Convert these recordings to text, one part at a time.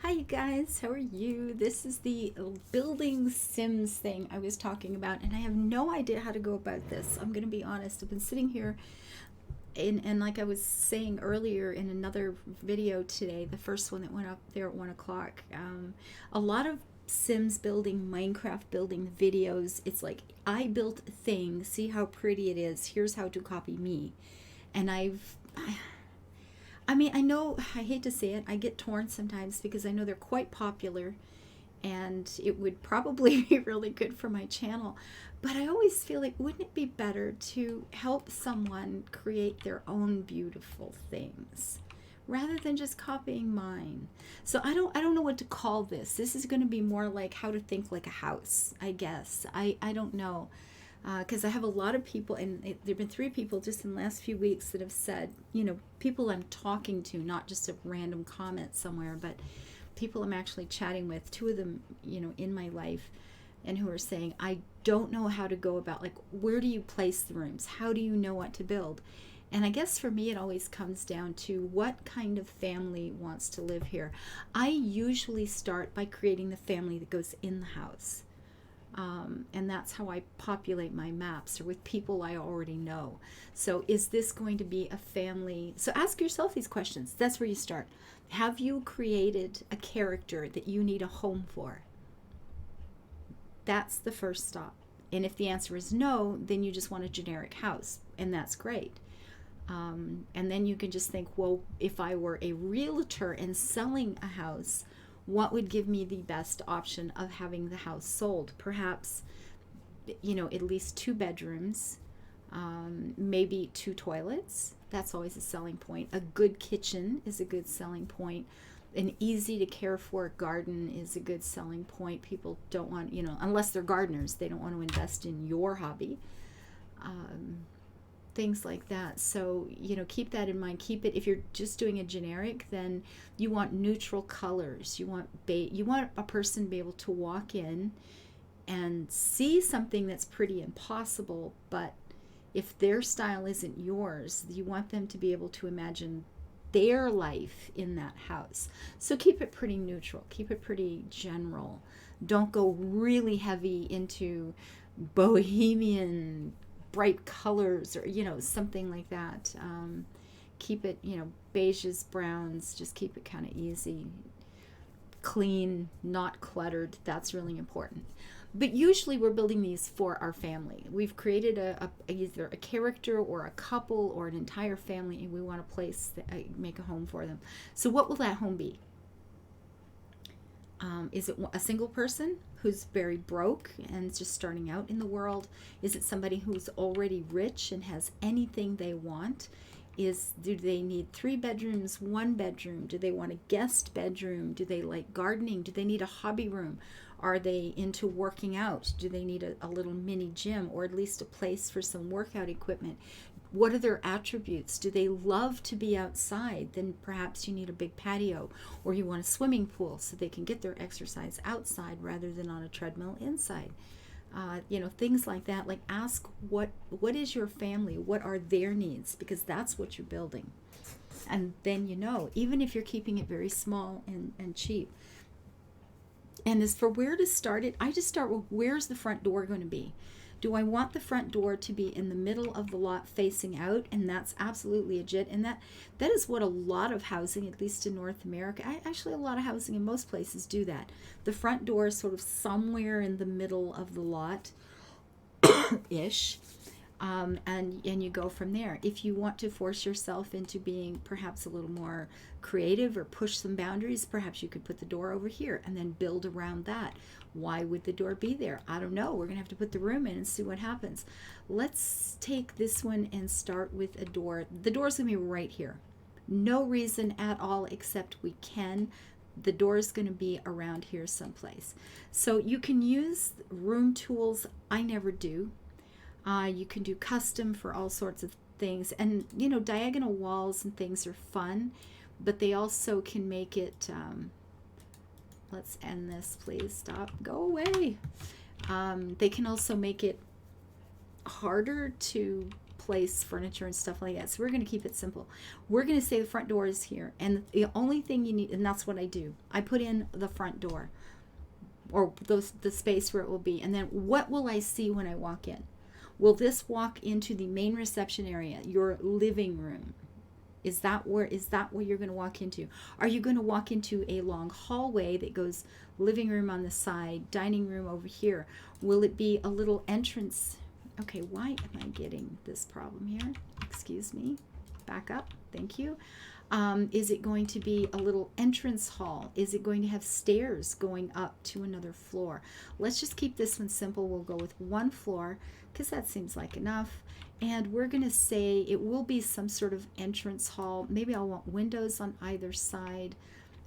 Hi you guys, how are you? This is the building Sims thing I was talking about, and I have no idea how to go about this. I'm gonna be honest. I've been sitting here and like I was saying earlier in another video today, the first one that went up there at 1 o'clock, a lot of Sims building, Minecraft building videos, it's like I built a thing, see how pretty it is, here's how to copy me. And I mean, I know, I hate to say it, I get torn sometimes because I know they're quite popular and it would probably be really good for my channel. But I always feel like, wouldn't it be better to help someone create their own beautiful things rather than just copying mine? So I don't know what to call this. This is going to be more like how to think like a house, I guess. I don't know, because I have a lot of people, and there have been 3 people just in the last few weeks that have said, people I'm talking to, not just a random comment somewhere, but people I'm actually chatting with, 2 of them, in my life, and who are saying, I don't know how to go about, like, where do you place the rooms? How do you know what to build? And I guess for me, it always comes down to what kind of family wants to live here. I usually start by creating the family that goes in the house. And that's how I populate my maps, or with people I already know. So is this going to be a family? So ask yourself these questions. That's where you start. Have you created a character that you need a home for? That's the first stop. And if the answer is no, then you just want a generic house, and that's great. And then you can just think, well, if I were a realtor and selling a house, what would give me the best option of having the house sold? Perhaps, at least 2 bedrooms, maybe 2 toilets. That's always a selling point. A good kitchen is a good selling point. An easy to care for garden is a good selling point. People don't want, unless they're gardeners, they don't want to invest in your hobby. Things like that. So, keep that in mind. Keep it, if you're just doing a generic, then you want neutral colors. You want a person to be able to walk in and see something that's pretty and possible, but if their style isn't yours, you want them to be able to imagine their life in that house. So keep it pretty neutral, keep it pretty general. Don't go really heavy into bohemian bright colors, or something like that. Keep it, beiges, browns. Just keep it kind of easy, clean, not cluttered. That's really important. But usually we're building these for our family. We've created either a character or a couple or an entire family, and we want to make a home for them. So what will that home be? Is it a single person who's very broke and just starting out in the world? Is it somebody who's already rich and has anything they want? Do they need 3 bedrooms, 1 bedroom? Do they want a guest bedroom? Do they like gardening? Do they need a hobby room? Are they into working out? Do they need a little mini gym, or at least a place for some workout equipment? What are their attributes? Do they love to be outside? Then perhaps you need a big patio, or you want a swimming pool so they can get their exercise outside rather than on a treadmill inside. Things like that. Like, ask what is your family? What are their needs? Because that's what you're building. And then, even if you're keeping it very small and cheap. And as for where to start it, I just start with, where's the front door going to be? Do I want the front door to be in the middle of the lot facing out? And that's absolutely legit. And that is what a lot of housing, at least in North America, actually a lot of housing in most places do that. The front door is sort of somewhere in the middle of the lot ish. And you go from there. If you want to force yourself into being perhaps a little more creative or push some boundaries, perhaps you could put the door over here and then build around that. Why would the door be there? I don't know. We're going to have to put the room in and see what happens. Let's take this one and start with a door. The door's going to be right here. No reason at all except we can. The door is going to be around here someplace. So you can use room tools. I never do. You can do custom for all sorts of things. And, diagonal walls and things are fun, but they also can make it... let's end this, please. Stop. Go away. They can also make it harder to place furniture and stuff like that. So we're going to keep it simple. We're going to say the front door is here. And the only thing you need, and that's what I do, I put in the front door, or the space where it will be. And then what will I see when I walk in? Will this walk into the main reception area, your living room? Is that where you're going to walk into? Are you going to walk into a long hallway that goes living room on the side, dining room over here? Will it be a little entrance? Okay, why am I getting this problem here? Excuse me. Back up. Thank you. Is it going to be a little entrance hall? Is it going to have stairs going up to another floor? Let's just keep this one simple. We'll go with one floor because that seems like enough. And we're going to say it will be some sort of entrance hall. Maybe I'll want windows on either side.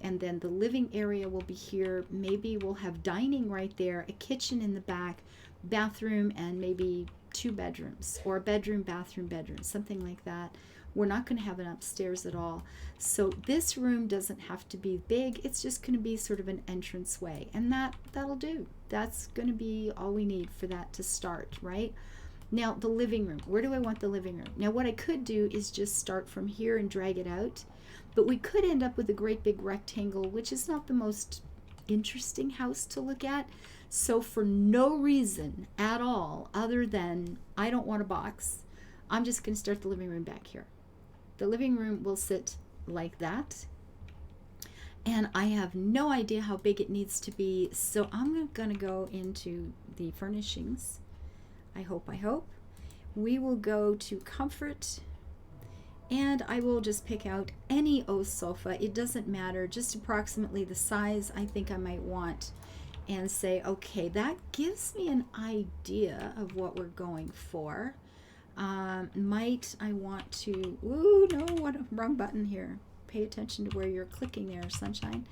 And then the living area will be here. Maybe we'll have dining right there, a kitchen in the back, bathroom, and maybe 2 bedrooms, or a bedroom, bathroom, bedroom, something like that. We're not going to have an upstairs at all. So this room doesn't have to be big. It's just going to be sort of an entrance way. And that'll do. That's going to be all we need for that to start, right? Now, the living room. Where do I want the living room? Now, what I could do is just start from here and drag it out. But we could end up with a great big rectangle, which is not the most interesting house to look at. So for no reason at all, other than I don't want a box, I'm just going to start the living room back here. The living room will sit like that. And I have no idea how big it needs to be. So I'm going to go into the furnishings. I hope. We will go to comfort. And I will just pick out any O sofa. It doesn't matter. Just approximately the size I think I might want. And say, okay, that gives me an idea of what we're going for. Might I want to, wrong button here. Pay attention to where you're clicking there, sunshine.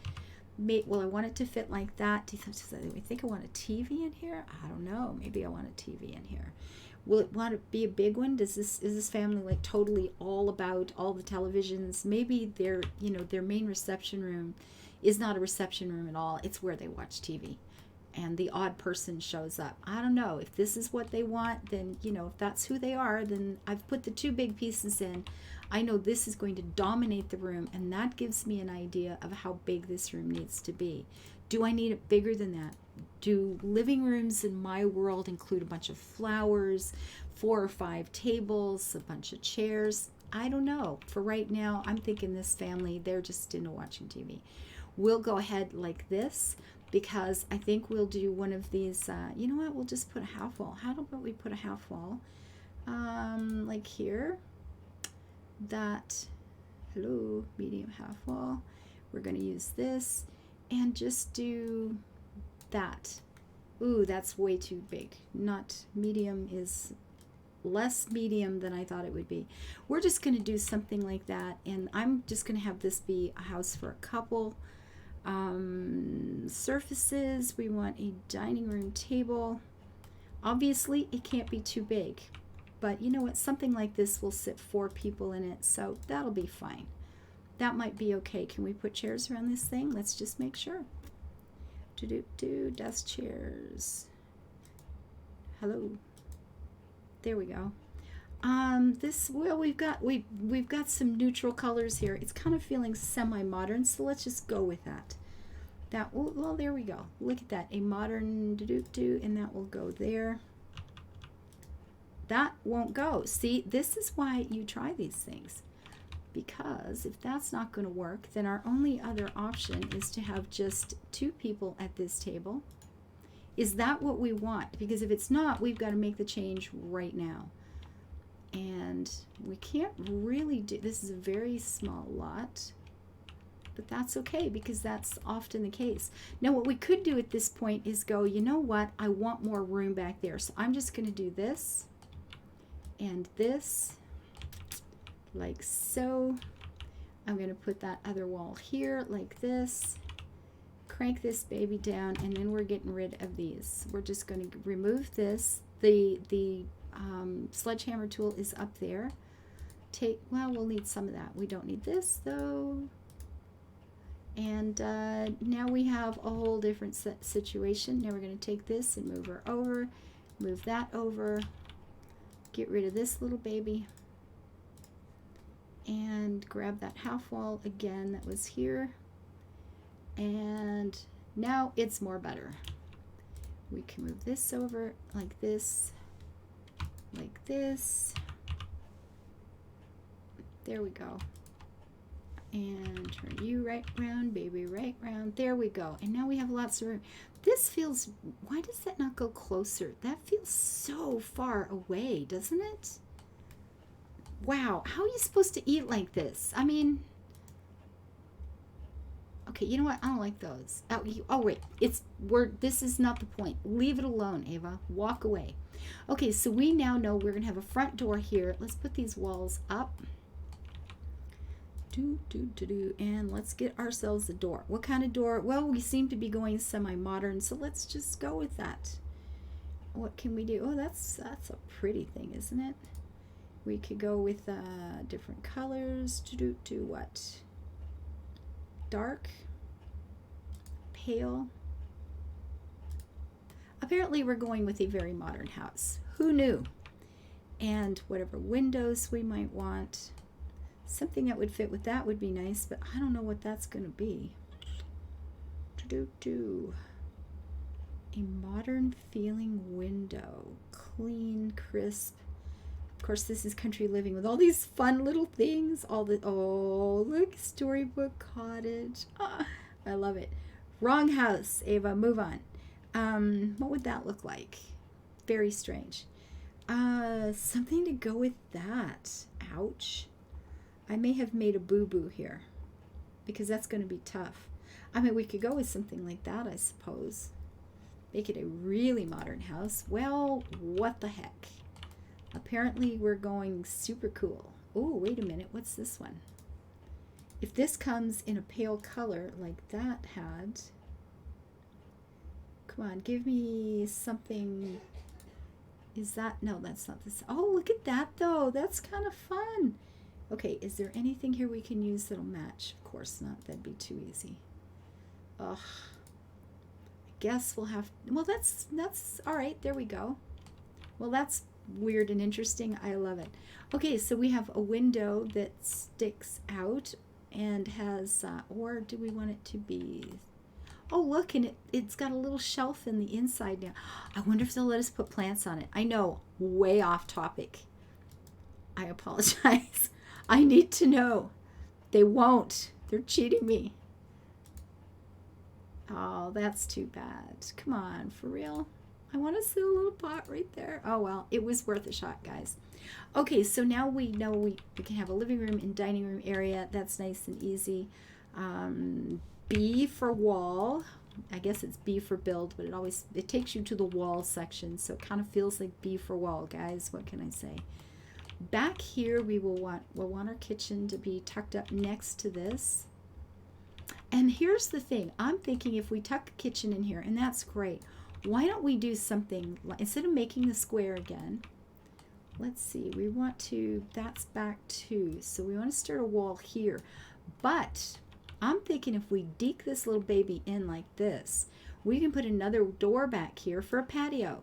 Well, I want it to fit like that. Do you think I want a TV in here? I don't know. Maybe I want a TV in here. Will it want to be a big one? Is this family like totally all about all the televisions? Maybe their main reception room is not a reception room at all. It's where they watch TV. And the odd person shows up. I don't know. If this is what they want, then, if that's who they are, then I've put the 2 big pieces in. I know this is going to dominate the room, and that gives me an idea of how big this room needs to be. Do I need it bigger than that? Do living rooms in my world include a bunch of flowers, 4 or 5 tables, a bunch of chairs? I don't know. For right now, I'm thinking this family, they're just into watching TV. We'll go ahead like this, because I think we'll do one of these, you know what, we'll just put a half wall. How about we put a half wall, like here, medium half wall. We're going to use this and just do that. Ooh, that's way too big. Not medium is less medium than I thought it would be. We're just going to do something like that, and I'm just going to have this be a house for a couple. Surfaces, we want a dining room table. Obviously it can't be too big, but you know what, something like this will sit 4 people in it, so that'll be fine. That might be okay. Can we put chairs around this thing? Let's just make sure. Desk chairs. Hello. There we go. We've got some neutral colors here. It's kind of feeling semi-modern, so let's just go with that. Well, there we go. Look at that, a modern and that will go there. That won't go. See, this is why you try these things, because if that's not going to work, then our only other option is to have just 2 people at this table. Is that what we want? Because if it's not, we've got to make the change right now. And we can't really do, this is a very small lot, but that's okay because that's often the case. Now what we could do at this point is go, you know what, I want more room back there. So I'm just going to do this and this, like so. I'm going to put that other wall here like this, crank this baby down, and then we're getting rid of these. We're just going to remove this. The sledgehammer tool is up there. We'll need some of that. We don't need this though. And now we have a whole different situation. Now we're going to take this and move her over, move that over, get rid of this little baby and grab that half wall again that was here. And now it's more better. We can move this over like this, like this. There we go. And turn you right round, baby, right round. There we go. And now we have lots of room. This feels, why does that not go closer? That feels so far away, doesn't it? Wow, how are you supposed to eat like this? I mean, okay, you know what? I don't like those. Oh wait, this is not the point. Leave it alone, Ava. Walk away. Okay, so we now know we're gonna have a front door here. Let's put these walls up. And let's get ourselves a door. What kind of door? Well, we seem to be going semi-modern, so let's just go with that. What can we do? Oh, that's a pretty thing, isn't it? We could go with different colors. Do what? Dark, pale. Apparently we're going with a very modern house. Who knew? And whatever windows we might want. Something that would fit with that would be nice, but I don't know what that's going to be. A modern feeling window. Clean, crisp. Of course, this is country living with all these fun little things. Oh, look, storybook cottage. Ah, I love it. Wrong house, Ava. Move on. What would that look like? Very strange. Something to go with that. Ouch. I may have made a boo-boo here because that's going to be tough. I mean, we could go with something like that, I suppose. Make it a really modern house. Well, what the heck? Apparently, we're going super cool. Oh, wait a minute. What's this one? If this comes in a pale color like that had... Come on, give me something... Is that... No, that's not this. Oh, look at that, though. That's kind of fun. Okay, is there anything here we can use that'll match? Of course not. That'd be too easy. Ugh. I guess we'll have... Well, that's all right. There we go. Well, that's weird and interesting. I love it. Okay, so we have a window that sticks out and has... or do we want it to be... Oh, look, and it's got a little shelf in the inside now. I wonder if they'll let us put plants on it. I know, way off topic. I apologize. I need to know. They won't. They're cheating me. Oh, that's too bad. Come on, for real? I want to see a little pot right there. Oh, well, it was worth a shot, guys. Okay, so now we know we can have a living room and dining room area. That's nice and easy. B for wall. I guess it's B for build, but it takes you to the wall section, so it kind of feels like B for wall, guys. What can I say? Back here, we'll want our kitchen to be tucked up next to this. And here's the thing. I'm thinking if we tuck the kitchen in here, and that's great, why don't we do something, instead of making the square again, let's see, we want to, that's back too, so we want to start a wall here. But I'm thinking if we deke this little baby in like this, we can put another door back here for a patio.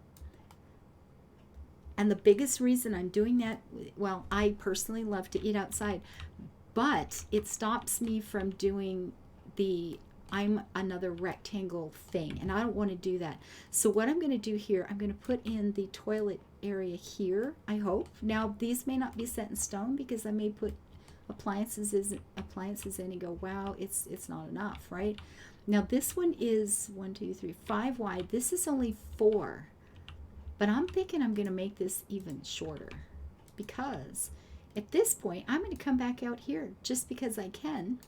And the biggest reason I'm doing that, well, I personally love to eat outside, but it stops me from doing the I'm another rectangle thing, and I don't want to do that. So what I'm going to do here, I'm going to put in the toilet area here, I hope. Now, these may not be set in stone because I may put appliances in and go, wow, it's not enough, right? Now, this one is 1, 2, 3, 5 wide. This is only 4. But I'm thinking I'm going to make this even shorter because at this point, I'm going to come back out here just because I can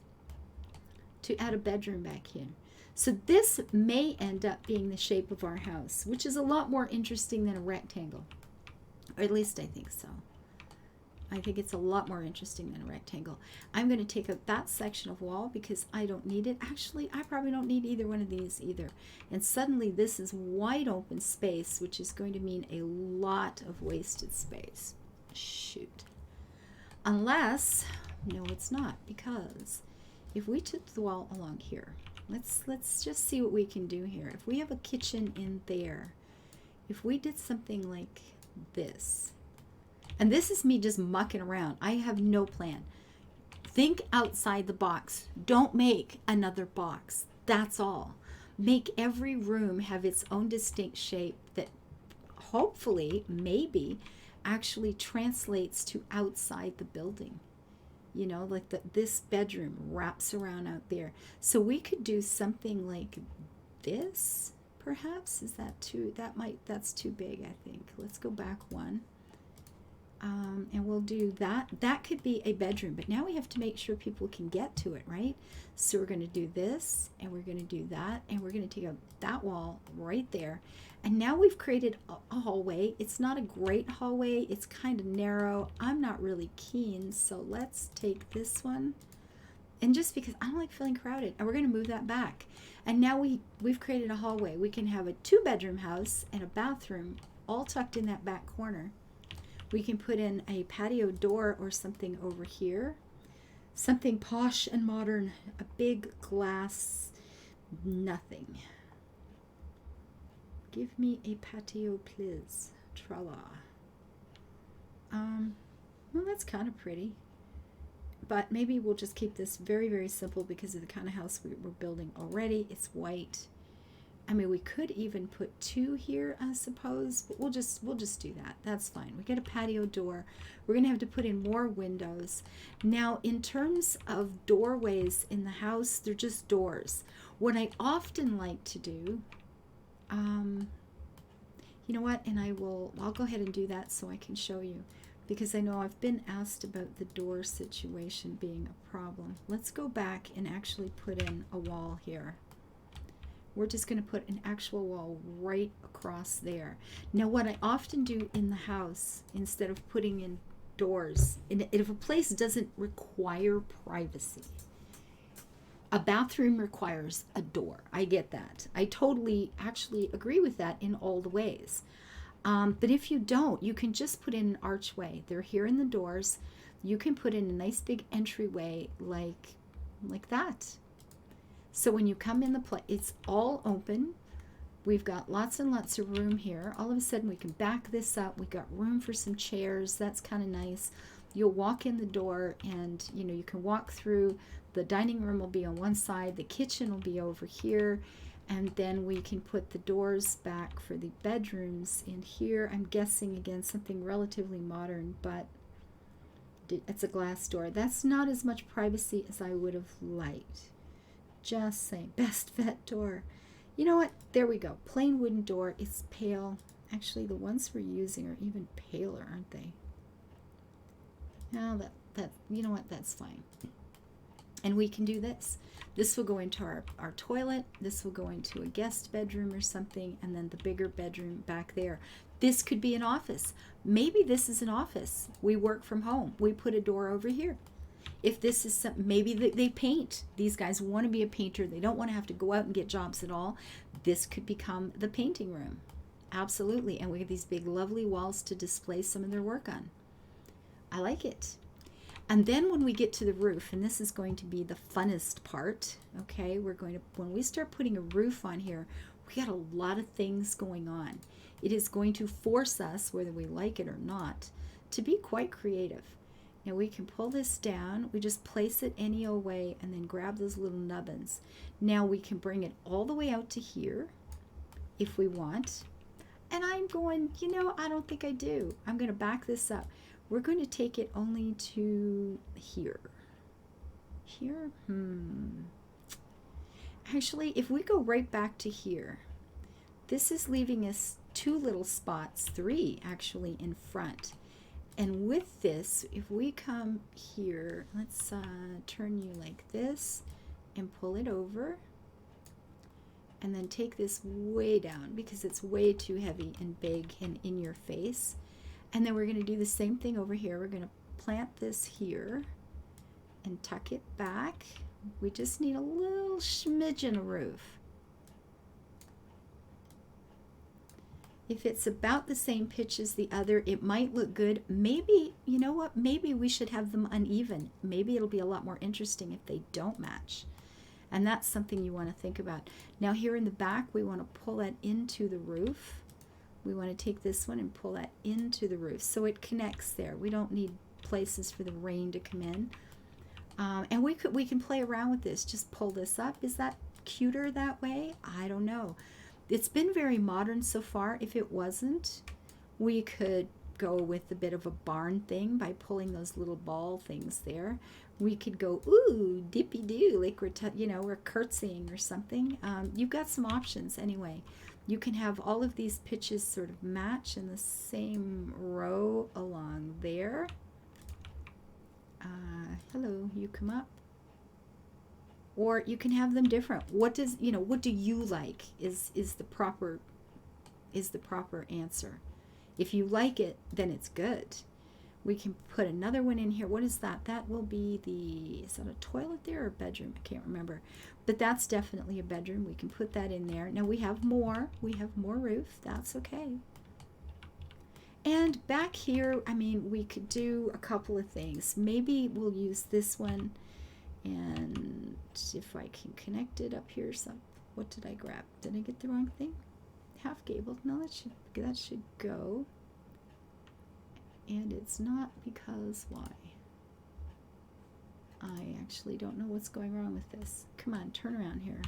to add a bedroom back here. So this may end up being the shape of our house, which is a lot more interesting than a rectangle. Or at least I think so. I think it's a lot more interesting than a rectangle. I'm going to take up that section of wall because I don't need it. Actually, I probably don't need either one of these either. And suddenly this is wide open space, which is going to mean a lot of wasted space. Shoot. Unless, no, it's not, because if we took the wall along here, let's just see what we can do here. If we have a kitchen in there, if we did something like this, And this is me just mucking around. I have no plan. Think outside the box. Don't make another box. That's all. Make every room have its own distinct shape that hopefully, maybe, actually translates to outside the building. You know, like this bedroom wraps around out there. So we could do something like this, perhaps. Is that too, that's too big, I think. Let's go back one. And we'll do that. That could be a bedroom, but now we have to make sure people can get to it, right? So we're going to do this, and we're going to do that, and we're going to take out that wall right there. And now we've created a hallway. It's not a great hallway. It's kind of narrow. I'm not really keen, so let's take this one. And just because I don't like feeling crowded, and we're going to move that back. And now we've created a hallway. We can have a 2-bedroom house and a bathroom all tucked in that back corner. We can put in a patio door or something over here. Something posh and modern. A big glass nothing. Give me a patio, please. Tra-la. Well, that's kind of pretty. But maybe we'll just keep this very, very simple because of the kind of house we're building already. It's white. I mean, we could even put 2 here, I suppose, but we'll just do that. That's fine. We get a patio door. We're going to have to put in more windows. Now, in terms of doorways in the house, they're just doors. What I often like to do, you know what? And I'll go ahead and do that so I can show you, because I know I've been asked about the door situation being a problem. Let's go back and actually put in a wall here. We're just going to put an actual wall right across there. Now, what I often do in the house, instead of putting in doors, if a place doesn't require privacy, a bathroom requires a door. I get that. I totally actually agree with that in all the ways. But if you don't, you can just put in an archway. They're here in the doors. You can put in a nice big entryway like that. So when you come in the place, it's all open. We've got lots and lots of room here. All of a sudden we can back this up. We've got room for some chairs. That's kind of nice. You'll walk in the door and you can walk through. The dining room will be on one side. The kitchen will be over here. And then we can put the doors back for the bedrooms in here. I'm guessing, again, something relatively modern, but it's a glass door. That's not as much privacy as I would have liked. Just saying. Best vet door. You know what? There we go. Plain wooden door. It's pale. Actually, the ones we're using are even paler, aren't they? No, that you know what? That's fine. And we can do this. This will go into our toilet. This will go into a guest bedroom or something, and then the bigger bedroom back there. This could be an office. Maybe this is an office. We work from home. We put a door over here. If this is maybe they paint. These guys want to be a painter. They don't want to have to go out and get jobs at all. This could become the painting room. Absolutely. And we have these big, lovely walls to display some of their work on. I like it. And then when we get to the roof, and this is going to be the funnest part, okay, when we start putting a roof on here, we got a lot of things going on. It is going to force us, whether we like it or not, to be quite creative. Now we can pull this down. We just place it any old way and then grab those little nubbins. Now we can bring it all the way out to here if we want. And I'm going, I don't think I do. I'm going to back this up. We're going to take it only to here. Here? Actually, if we go right back to here, this is leaving us 2 little spots, 3 actually, in front. And with this, if we come here, let's turn you like this and pull it over. And then take this way down because it's way too heavy and big and in your face. And then we're going to do the same thing over here. We're going to plant this here and tuck it back. We just need a little smidgen of roof. If it's about the same pitch as the other, it might look good. Maybe, you know what? Maybe we should have them uneven. Maybe it'll be a lot more interesting if they don't match. And that's something you want to think about. Now here in the back, we want to pull that into the roof We want to take this one and pull that into the roof so it connects there. We don't need places for the rain to come in. And we can play around with this. Just pull this up. Is that cuter that way? I don't know. It's been very modern so far. If it wasn't, we could go with a bit of a barn thing by pulling those little ball things there. We could go, ooh, dippy doo, like we're curtsying or something. You've got some options anyway. You can have all of these pitches sort of match in the same row along there. Hello, you come up. Or you can have them different. What do you like is the proper answer. If you like it, then it's good. We can put another one in here. What is that? That will be is that a toilet there or a bedroom? I can't remember. But that's definitely a bedroom. We can put that in there. Now we have more. We have more roof. That's okay. And back here, I mean, we could do a couple of things. Maybe we'll use this one. And if I can connect it up here, what did I grab? Did I get the wrong thing? Half gabled. No, that should go. And it's not because why? I actually don't know what's going wrong with this. Come on, turn around here.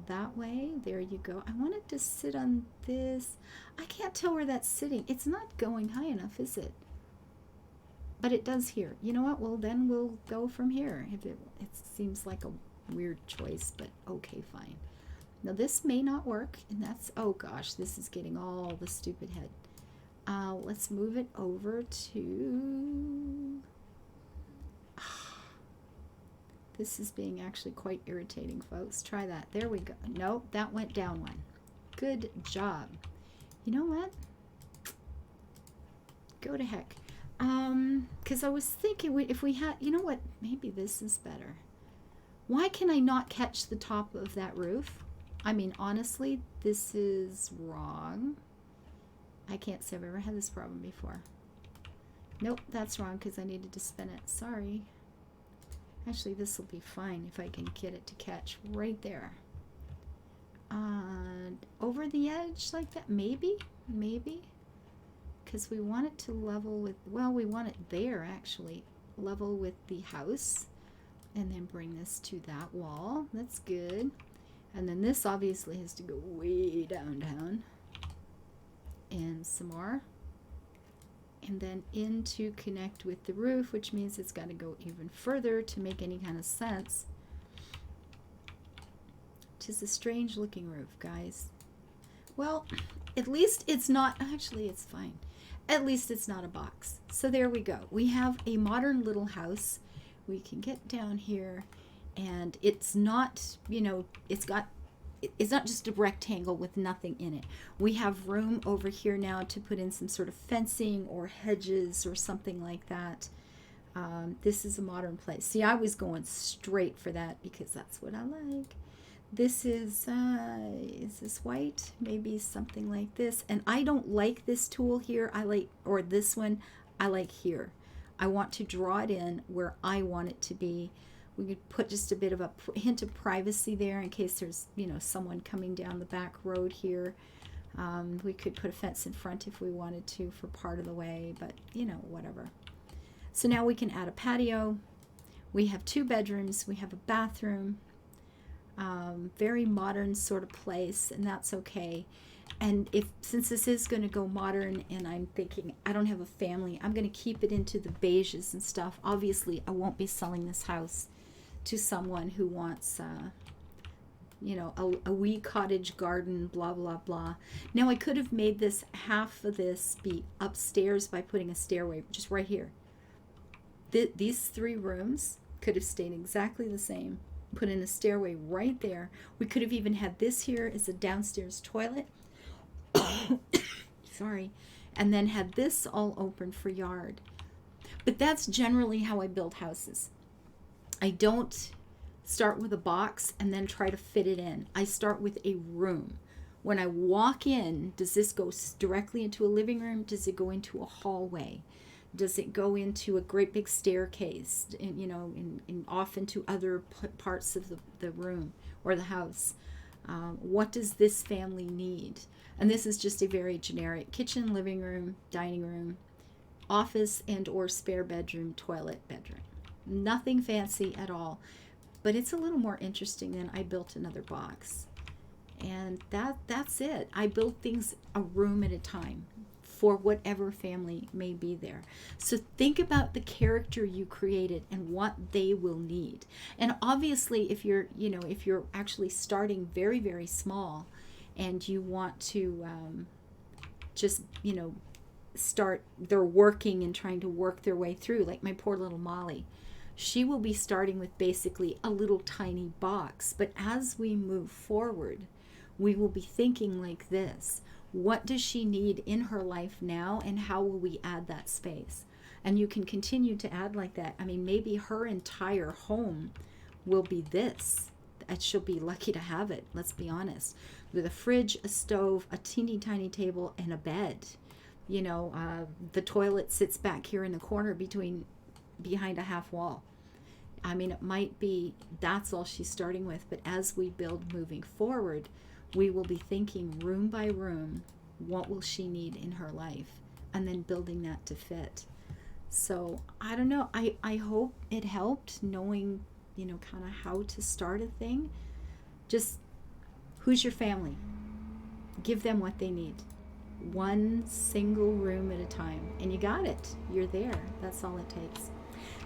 That way, there you go. I want it to sit on this. I can't tell where that's sitting. It's not going high enough, is it? But it does here. You know what? Well, then we'll go from here. It seems like a weird choice, but okay, fine. Now this may not work, and that's, oh gosh, this is getting all the stupid head. Let's move it over to, this is being actually quite irritating, folks. Try that. There we go. Nope, that went down one. Good job. You know what? Go to heck. Because I was thinking if we had, you know what? Maybe this is better. Why can I not catch the top of that roof? I mean, honestly, this is wrong. I can't say I've ever had this problem before. Nope, that's wrong because I needed to spin it. Sorry. Actually, this will be fine if I can get it to catch right there. Over the edge like that? Maybe? Because we want it to level with, well, we want it there actually. Level with the house. And then bring this to that wall. That's good. And then this obviously has to go way down. And some more. And then in to connect with the roof, which means it's got to go even further to make any kind of sense. Tis a strange looking roof, guys. Well, at least it's not, actually it's fine. At least it's not a box. So there we go. We have a modern little house. We can get down here and it's not, it's not just a rectangle with nothing in it. We have room over here now to put in some sort of fencing or hedges or something like that. This is a modern place. See, I was going straight for that because that's what I like. This is this white? Maybe something like this. And I don't like this tool here. Or this one, I like here. I want to draw it in where I want it to be. We could put just a bit of a hint of privacy there in case there's, someone coming down the back road here. We could put a fence in front if we wanted to for part of the way, but, whatever. So now we can add a patio. We have 2 bedrooms. We have a bathroom. Very modern sort of place, and that's okay. And since this is going to go modern, and I'm thinking I don't have a family, I'm going to keep it into the beiges and stuff. Obviously, I won't be selling this house to someone who wants, a wee cottage garden, blah, blah, blah. Now, I could have made this, half of this be upstairs by putting a stairway just right here. These 3 rooms could have stayed exactly the same. Put in a stairway right there. We could have even had this here as a downstairs toilet. Sorry. And then had this all open for yard. But that's generally how I build houses. I don't start with a box and then try to fit it in. I start with a room. When I walk in, does this go directly into a living room? Does it go into a hallway? Does it go into a great big staircase, and off into other parts of the room or the house? What does this family need? And this is just a very generic kitchen, living room, dining room, office and or spare bedroom, toilet, bedroom. Nothing fancy at all, but it's a little more interesting than I built another box. And that's it. I build things a room at a time for whatever family may be there. So think about the character you created and what they will need. And obviously, if you're actually starting very, very small and you want to just, start, they're working and trying to work their way through, like my poor little Molly. She will be starting with basically a little tiny box. But as we move forward, we will be thinking like this. What does she need in her life now, and how will we add that space? And you can continue to add like that. I mean, maybe her entire home will be this. And she'll be lucky to have it, let's be honest. With a fridge, a stove, a teeny tiny table, and a bed. The toilet sits back here in the corner behind a half wall. I mean, it might be that's all she's starting with, but as we build moving forward, we will be thinking room by room, what will she need in her life, and then building that to fit. So I don't know. I hope it helped knowing, kind of how to start a thing. Just who's your family? Give them what they need. One single room at a time. And you got it. You're there. That's all it takes.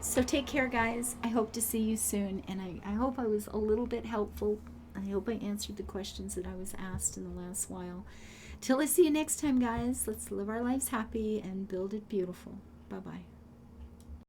So take care, guys. I hope to see you soon. And I hope I was a little bit helpful. I hope I answered the questions that I was asked in the last while. Till I see you next time, guys. Let's live our lives happy and build it beautiful. Bye-bye.